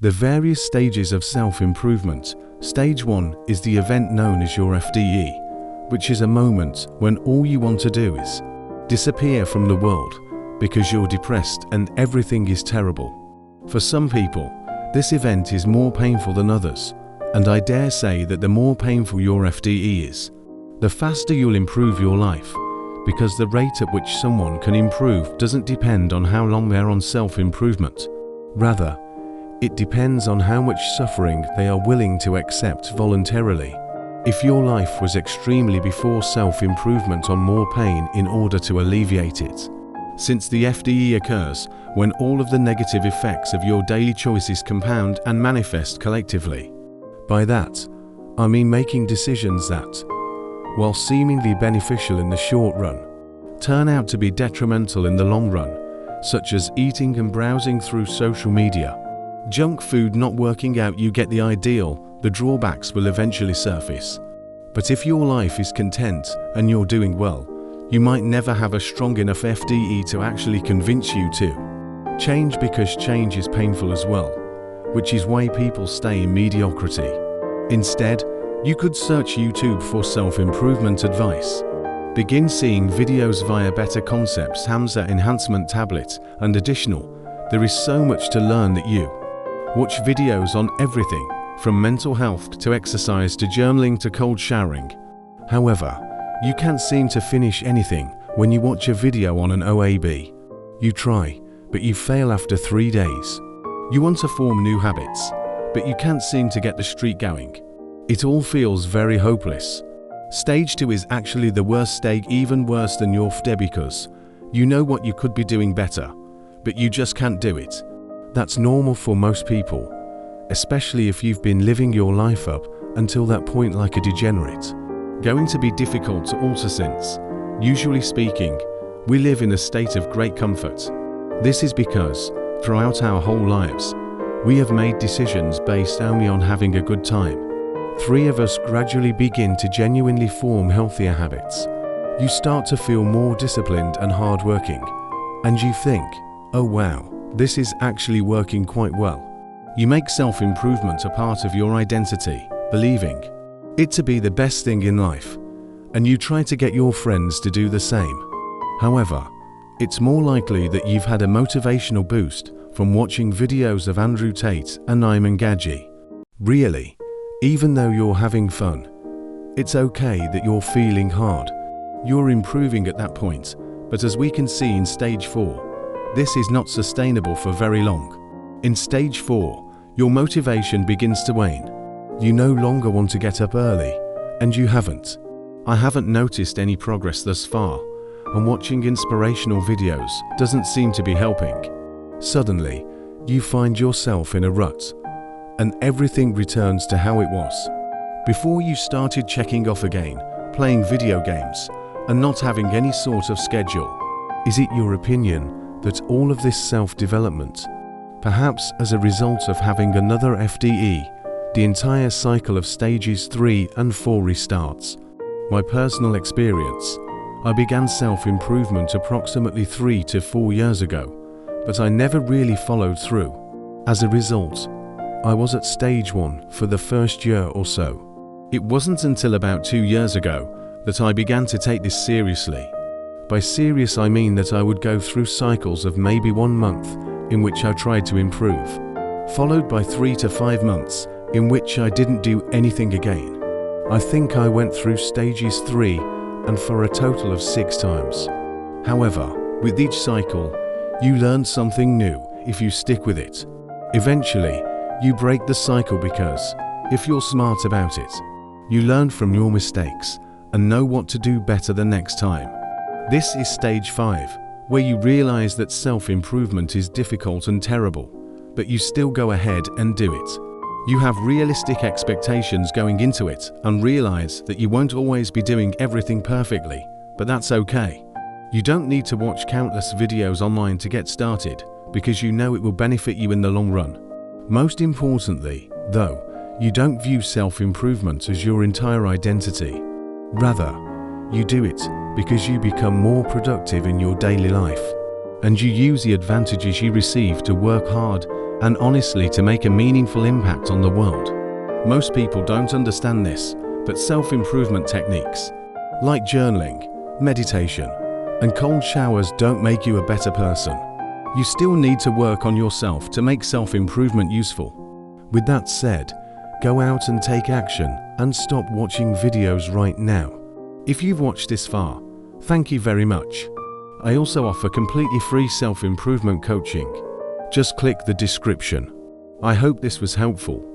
The various stages of self-improvement. Stage 1 is the event known as your FDE, which is a moment when all you want to do is disappear from the world because you're depressed and everything is terrible. For some people, this event is more painful than others, and I dare say that the more painful your FDE is, the faster you'll improve your life, because the rate at which someone can improve doesn't depend on how long they're on self-improvement. Rather, it depends on how much suffering they are willing to accept voluntarily. If your life was extremely before self-improvement on more pain in order to alleviate it. Since the FDE occurs when all of the negative effects of your daily choices compound and manifest collectively. By that, I mean making decisions that, while seemingly beneficial in the short run, turn out to be detrimental in the long run, such as eating and browsing through social media. Junk food not working out. You get the ideal, the drawbacks will eventually surface. But if your life is content and you're doing well, you might never have a strong enough FDE to actually convince you to change, because change is painful as well, which is why people stay in mediocrity. Instead, you could search YouTube for self-improvement advice. Begin seeing videos via Better Concepts, Hamza Enhancement Tablet, and additional. There is so much to learn that you watch videos on everything, from mental health to exercise to journaling to cold showering. However, you can't seem to finish anything when you watch a video on an OAB. You try, but you fail after 3 days. You want to form new habits, but you can't seem to get the streak going. It all feels very hopeless. Stage 2 is actually the worst stage, even worse than your FDE, because you know what you could be doing better, but you just can't do it. That's normal for most people, especially if you've been living your life up until that point like a degenerate. Going to be difficult to alter since, usually speaking, we live in a state of great comfort. This is because, throughout our whole lives, we have made decisions based only on having a good time. 3 of us gradually begin to genuinely form healthier habits. You start to feel more disciplined and hardworking, and you think, oh wow, this is actually working quite well. You make self-improvement a part of your identity, believing it to be the best thing in life, and you try to get your friends to do the same. However, it's more likely that you've had a motivational boost from watching videos of Andrew Tate and Ayman Gadji. Really, even though you're having fun, it's okay that you're feeling hard. You're improving at that point, but as we can see in stage 4, this is not sustainable for very long. In stage 4, your motivation begins to wane. You no longer want to get up early, and you haven't. I haven't noticed any progress thus far, and watching inspirational videos doesn't seem to be helping. Suddenly, you find yourself in a rut, and everything returns to how it was before you started, checking off again, playing video games, and not having any sort of schedule. Is it your opinion that all of this self-development, perhaps as a result of having another FDE, the entire cycle of stages 3 and 4 restarts? My personal experience, I began self-improvement approximately 3 to 4 years ago, but I never really followed through. As a result, I was at stage 1 for the first year or so. It wasn't until about 2 years ago that I began to take this seriously. By serious, I mean that I would go through cycles of maybe 1 month in which I tried to improve, followed by 3 to 5 months in which I didn't do anything again. I think I went through stages 3 and for a total of 6 times. However, with each cycle, you learn something new if you stick with it. Eventually, you break the cycle because, if you're smart about it, you learn from your mistakes and know what to do better the next time. This is stage 5, where you realize that self-improvement is difficult and terrible, but you still go ahead and do it. You have realistic expectations going into it and realize that you won't always be doing everything perfectly, but that's okay. You don't need to watch countless videos online to get started, because you know it will benefit you in the long run. Most importantly, though, you don't view self-improvement as your entire identity. Rather, you do it because you become more productive in your daily life, and you use the advantages you receive to work hard and honestly to make a meaningful impact on the world. Most people don't understand this, but self-improvement techniques like journaling, meditation, and cold showers don't make you a better person. You still need to work on yourself to make self-improvement useful. With that said, go out and take action and stop watching videos right now. If you've watched this far, thank you very much. I also offer completely free self-improvement coaching. Just click the description. I hope this was helpful.